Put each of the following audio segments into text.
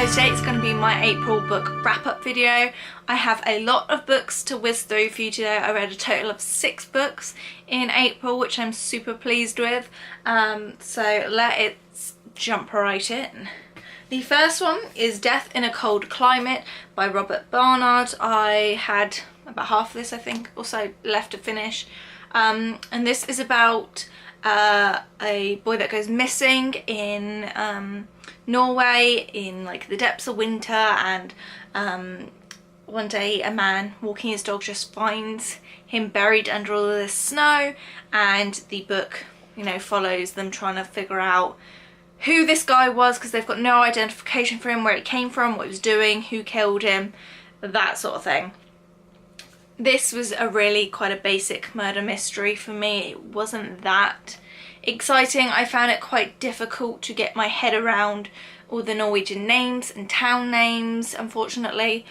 So today it's going to be my April book wrap-up video. I have a lot of books to whiz through for you today. I read a total of 6 books in April, which I'm super pleased with. So let's jump right in. The first one is Death in a Cold Climate by Robert Barnard. I had about half of this, I think, or so left to finish. And this is about a boy that goes missing in Norway in like the depths of winter, and one day a man walking his dog just finds him buried under all of this snow, and the book, you know, follows them trying to figure out who this guy was, because they've got no identification for him, where he came from, what he was doing, who killed him, that sort of thing. This was a really quite a basic murder mystery for me. It wasn't that exciting. I found it quite difficult to get my head around all the Norwegian names and town names, unfortunately.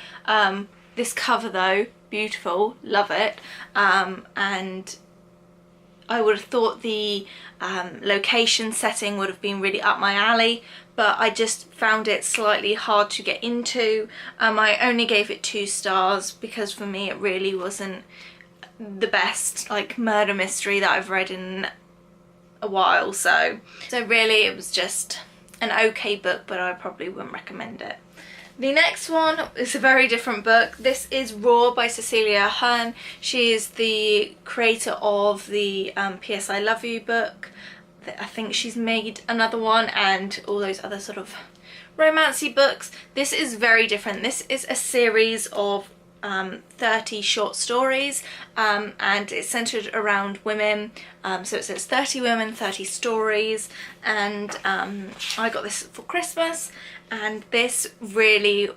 This cover though, beautiful, love it. And I would have thought the location setting would have been really up my alley, but I just found it slightly hard to get into. I only gave it 2 stars because for me it really wasn't the best like murder mystery that I've read in a while, so really it was just an okay book, but I probably wouldn't recommend it. The next one is a very different book. This is Raw by Sophie Helyn. She is the creator of the P.S. I Love You book. I think she's made another one and all those other sort of romancy books. This is very different. This is a series of 30 short stories, and it's centered around women. So it says 30 women, 30 stories, and I got this for Christmas, and this really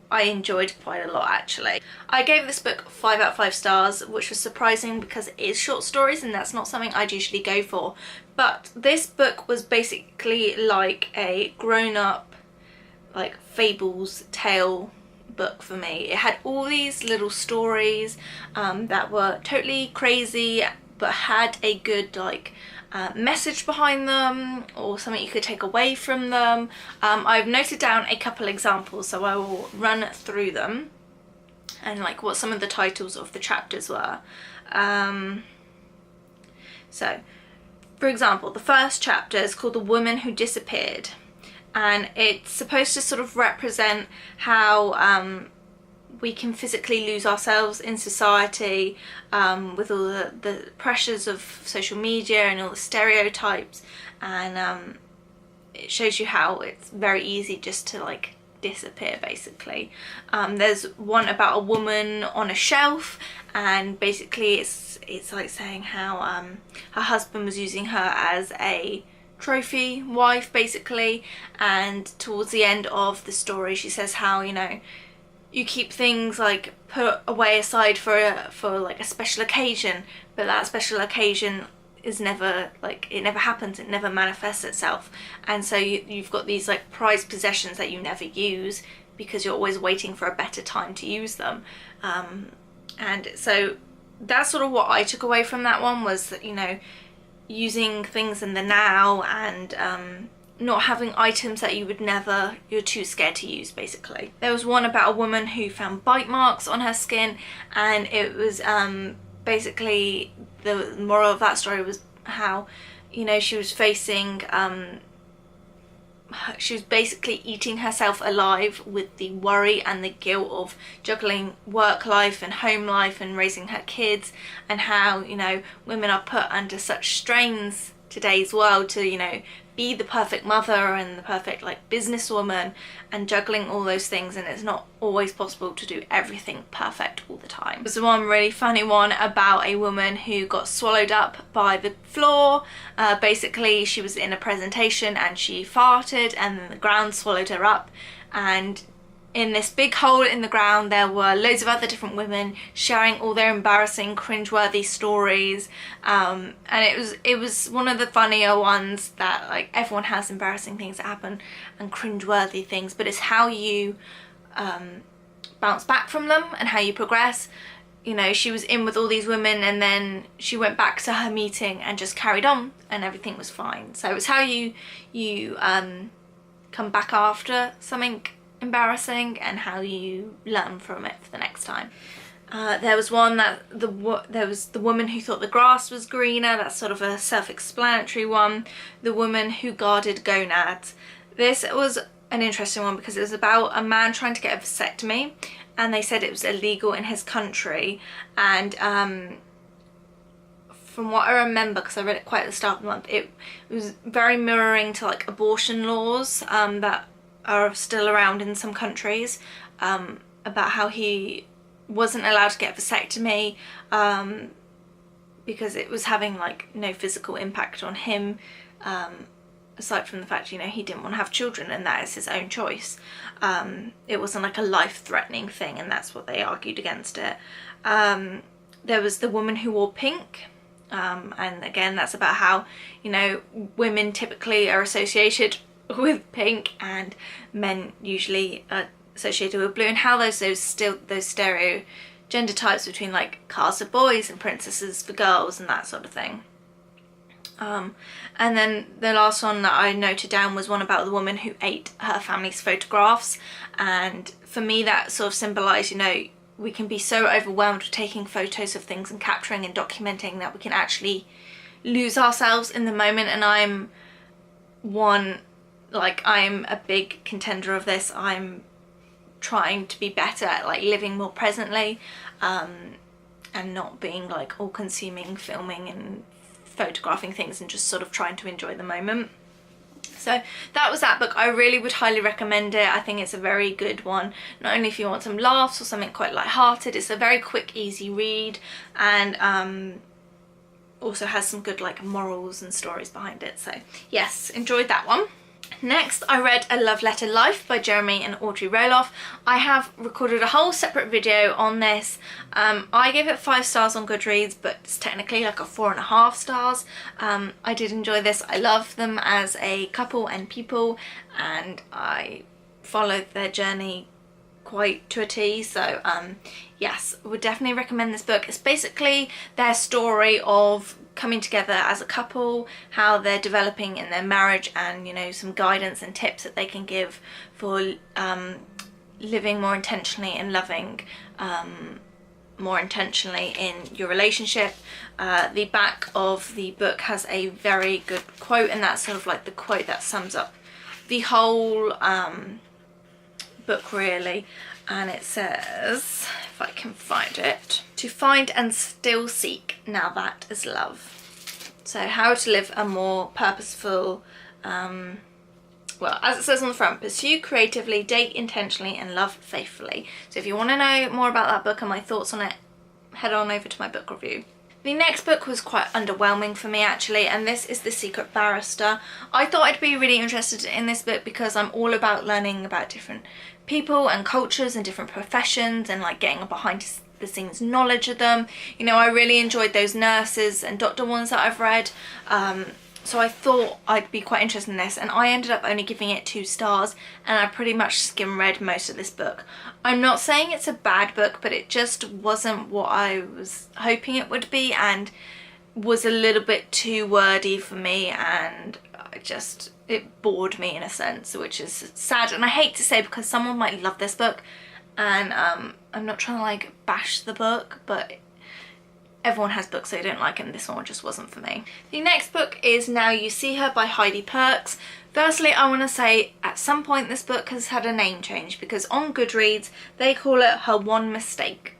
I enjoyed quite a lot actually. I gave this book 5 out of 5 stars, which was surprising because it is short stories and that's not something I'd usually go for. But this book was basically like a grown-up like fables tale book for me. It had all these little stories that were totally crazy but had a good like message behind them, or something you could take away from them. I've noted down a couple examples, so I will run through them and like what some of the titles of the chapters were. So for example, the first chapter is called The Woman Who Disappeared, and it's supposed to sort of represent how we can physically lose ourselves in society with all the pressures of social media and all the stereotypes, and it shows you how it's very easy just to like disappear basically. There's one about a woman on a shelf, and basically it's like saying how her husband was using her as a trophy wife basically, and towards the end of the story she says how, you know, you keep things like put away aside for like a special occasion, but that special occasion is never like, it never happens, it never manifests itself, and so you've got these like prized possessions that you never use because you're always waiting for a better time to use them. And so that's sort of what I took away from that one, was that, you know, using things in the now, and not having items that you would never, you're too scared to use basically. There was one about a woman who found bite marks on her skin, and it was basically the moral of that story was how, you know, she was facing she was basically eating herself alive with the worry and the guilt of juggling work life and home life and raising her kids, and how, you know, women are put under such strains today's world to, you know, be the perfect mother and the perfect like businesswoman, and juggling all those things, and it's not always possible to do everything perfect all the time. There's one really funny one about a woman who got swallowed up by the floor. Basically she was in a presentation and she farted, and then the ground swallowed her up, and in this big hole in the ground there were loads of other different women sharing all their embarrassing, cringeworthy stories, and it was one of the funnier ones that, like, everyone has embarrassing things that happen and cringeworthy things, but it's how you bounce back from them and how you progress. You know, she was in with all these women and then she went back to her meeting and just carried on and everything was fine. So it's how you come back after something embarrassing and how you learn from it for the next time. There was one that there was the woman who thought the grass was greener. That's sort of a self-explanatory one. The woman who guarded gonads. This was an interesting one because it was about a man trying to get a vasectomy, and they said it was illegal in his country. And from what I remember, because I read it quite at the start of the month, it was very mirroring to like abortion laws that are still around in some countries, about how he wasn't allowed to get a vasectomy because it was having like no physical impact on him, aside from the fact, you know, he didn't want to have children and that is his own choice. It wasn't like a life-threatening thing, and that's what they argued against it. There was the woman who wore pink, and again that's about how, you know, women typically are associated with pink and men usually are associated with blue, and how those stereo gender types between like cars for boys and princesses for girls and that sort of thing. And then the last one that I noted down was one about the woman who ate her family's photographs, and for me that sort of symbolised, you know, we can be so overwhelmed with taking photos of things and capturing and documenting that we can actually lose ourselves in the moment. And I'm a big contender of this. I'm trying to be better at like living more presently, and not being like all consuming filming and photographing things and just sort of trying to enjoy the moment. So that was that book. I really would highly recommend it. I think it's a very good one, not only if you want some laughs or something quite light-hearted. It's a very quick, easy read, and also has some good like morals and stories behind it. So yes, enjoyed that one. Next, I read A Love Letter Life by Jeremy and Audrey Roloff. I have recorded a whole separate video on this. I gave it 5 stars on Goodreads, but it's technically like a 4.5 stars. I did enjoy this. I love them as a couple and people, and I followed their journey quite to a T. So yes, would definitely recommend this book. It's basically their story of coming together as a couple, how they're developing in their marriage, and you know, some guidance and tips that they can give for living more intentionally and loving more intentionally in your relationship. The back of the book has a very good quote, and that's sort of like the quote that sums up the whole book really, and it says, if I can find it, to find and still seek, now that is love. So how to live a more purposeful, well, as it says on the front, pursue creatively, date intentionally, and love faithfully. So if you want to know more about that book and my thoughts on it, head on over to my book review. The next book was quite underwhelming for me actually, and this is The Secret Barrister. I thought I'd be really interested in this book because I'm all about learning about different people and cultures and different professions, and like getting a behind the scenes knowledge of them. You know, I really enjoyed those nurses and doctor ones that I've read. So I thought I'd be quite interested in this, and I ended up only giving it 2 stars, and I pretty much skim read most of this book. I'm not saying it's a bad book, but it just wasn't what I was hoping it would be, and was a little bit too wordy for me, and it bored me in a sense, which is sad. And I hate to say, because someone might love this book, and I'm not trying to like bash the book, but everyone has books they don't like, and this one just wasn't for me. The next book is Now You See Her by Heidi Perks. Firstly, I want to say at some point this book has had a name change, because on Goodreads they call it Her One Mistake.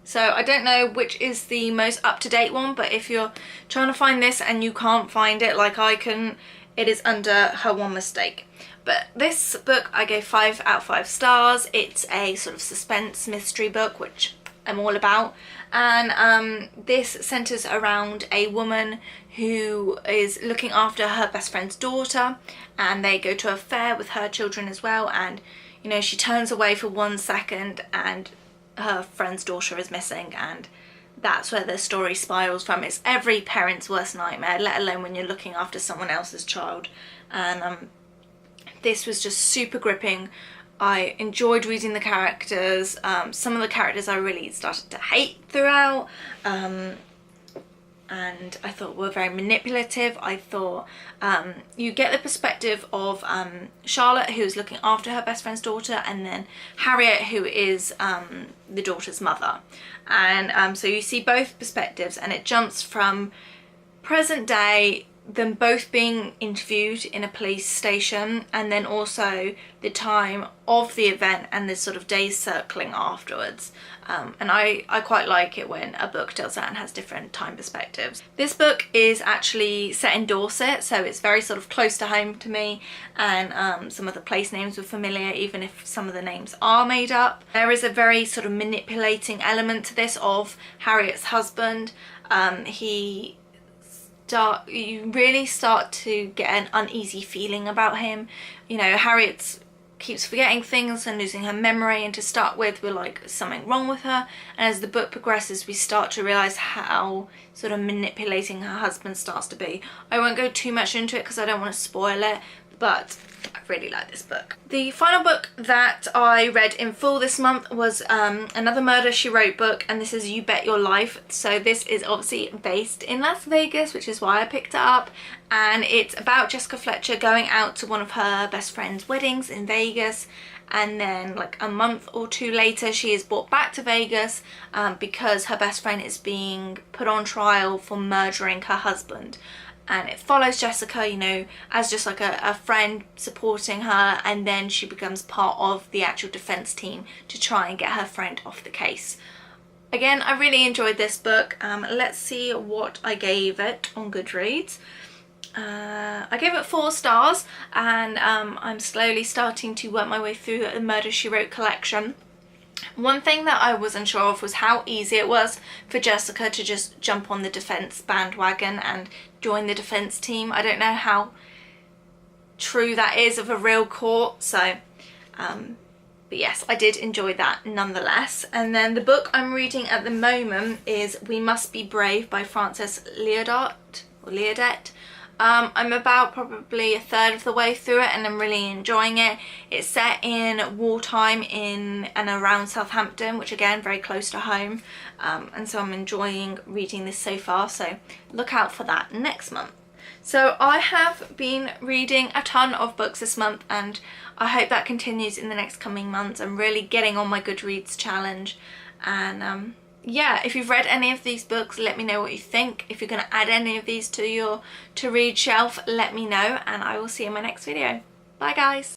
So I don't know which is the most up-to-date one, but if you're trying to find this and you can't find it like I can, it is under Her One Mistake. But this book I gave 5 out of 5 stars. It's a sort of suspense mystery book, which I'm all about, and this centres around a woman who is looking after her best friend's daughter, and they go to a fair with her children as well, and you know, she turns away for 1 second and her friend's daughter is missing, and that's where the story spirals from. It's every parent's worst nightmare, let alone when you're looking after someone else's child. And this was just super gripping. I enjoyed reading the characters. Some of the characters I really started to hate throughout. and I thought were very manipulative. I thought you get the perspective of Charlotte, who's looking after her best friend's daughter, and then Harriet, who is the daughter's mother. And so you see both perspectives, and it jumps from present day, them both being interviewed in a police station, and then also the time of the event and the sort of days circling afterwards. And I quite like it when a book does that and has different time perspectives. This book is actually set in Dorset, so it's very sort of close to home to me, and some of the place names were familiar, even if some of the names are made up. There is a very sort of manipulating element to this of Harriet's husband. You really start to get an uneasy feeling about him. You know, Harriet keeps forgetting things and losing her memory, and to start with we're like, something wrong with her, and as the book progresses we start to realise how sort of manipulating her husband starts to be. I won't go too much into it because I don't want to spoil it, but I really like this book. The final book that I read in full this month was another Murder, She Wrote book, and this is You Bet Your Life. So this is obviously based in Las Vegas, which is why I picked it up, and it's about Jessica Fletcher going out to one of her best friend's weddings in Vegas, and then like a month or two later she is brought back to Vegas because her best friend is being put on trial for murdering her husband. And it follows Jessica, you know, as just like a friend supporting her, and then she becomes part of the actual defense team to try and get her friend off the case. Again, I really enjoyed this book. Let's see what I gave it on Goodreads. I gave it 4 stars, and I'm slowly starting to work my way through the Murder, She Wrote collection. One thing that I was unsure of was how easy it was for Jessica to just jump on the defense bandwagon and join the defense team. I don't know how true that is of a real court, so but yes, I did enjoy that nonetheless. And then the book I'm reading at the moment is We Must Be Brave by Frances Liaudette. I'm about probably a third of the way through it, and I'm really enjoying it. It's set in wartime in and around Southampton, which again, very close to home, and so I'm enjoying reading this so far, so look out for that next month. So I have been reading a ton of books this month, and I hope that continues in the next coming months. I'm really getting on my Goodreads challenge, and yeah, if you've read any of these books, let me know what you think. If you're going to add any of these to your to read shelf, let me know, and I will see you in my next video. Bye guys!